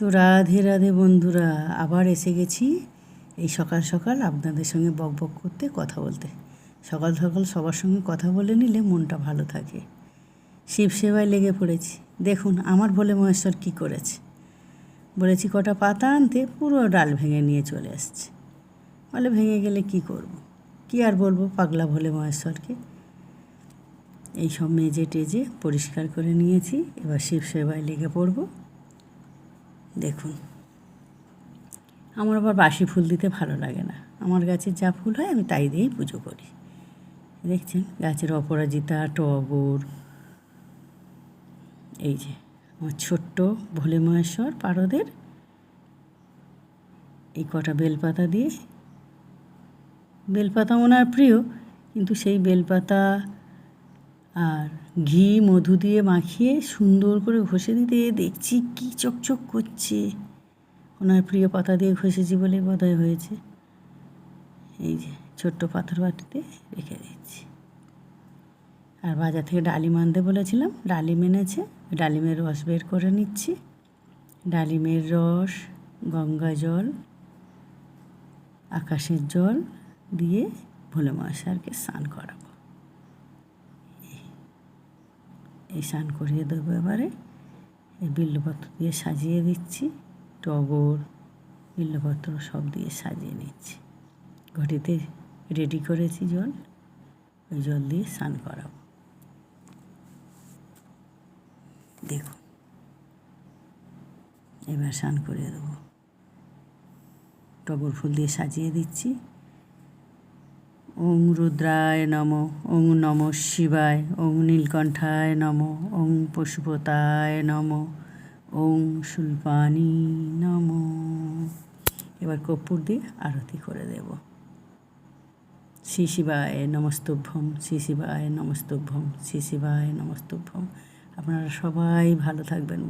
তো রাধে রাধে বন্ধুরা, আবার এসে গেছি এই সকাল সকাল আপনাদের সঙ্গে বক বক করতে, কথা বলতে। সকাল সকাল সবার সঙ্গে কথা বলে নিলে মনটা ভালো থাকে। শিব সেবায় লেগে পড়েছি। দেখুন আমার ভোলে মহেশ্বর কী করেছে। বলেছি কটা পাতা আনতে, পুরো ডাল ভেঙে নিয়ে চলে আসছে। বলে ভেঙে গেলে কি করব, কি আর বলবো পাগলা ভোলে মহেশ্বরকে। এই সব মেজে টেজে পরিষ্কার করে নিয়েছি, এবার শিব সেবায় লেগে পড়ব। দেখুন, আমার আবার বাসি ফুল দিতে ভালো লাগে না। আমার গাছের যা ফুল হয় আমি তাই দিয়েই পুজো করি। দেখছেন গাছের অপরাজিতা, টগর, এই যে আমার ছোট্ট ভোলে মহেশ্বর পারদের এই কটা বেলপাতা দিয়ে, বেলপাতা ওনার প্রিয়, কিন্তু সেই বেলপাতা আর ঘি মধু দিয়ে মাখিয়ে সুন্দর করে ঘষে দিতে দেখছি কি চকচক করছে। ওনার প্রিয় পাতা দিয়ে ঘষেছি বলে বোধহয় হয়েছে। এই যে ছোট্ট পাথর বাটিতে রেখে দিচ্ছি। আর বাজার থেকে ডালিম আনতে বলেছিলাম, ডালিম এনেছে। ডালিমের রস বের করে নিচ্ছি। ডালিমের রস, গঙ্গা জল, আকাশের জল দিয়ে ভোলে মহেশ্বরকে স্নান করাবো। এই স্নান করিয়ে দেবো। এবারে এই বিল্লপত্র দিয়ে সাজিয়ে দিচ্ছি। টগর, বিল্লপত্র সব দিয়ে সাজিয়ে নিচ্ছি। ঘটিতে রেডি করেছি জল, ওই জল দিয়ে স্নান করাবো। দেখুন এবার স্নান করিয়ে দেবো। টগর ফুল দিয়ে সাজিয়ে দিচ্ছি। ওং রুদ্রায় নম, ওং নম শিবায়, ওং নীলকণ্ঠায় নম, ওং পশুপতায় নম, ওং শুল্পানি নম। এবার কর্পূর দিয়ে আরতি করে দেব। শ্রী শিবায় নমস্তুভ্যম, শ্রী শিবায় নমস্তুভ্যম, শ্রী শিবায় নমস্তুভ্যম। আপনারা সবাই ভালো থাকবেন।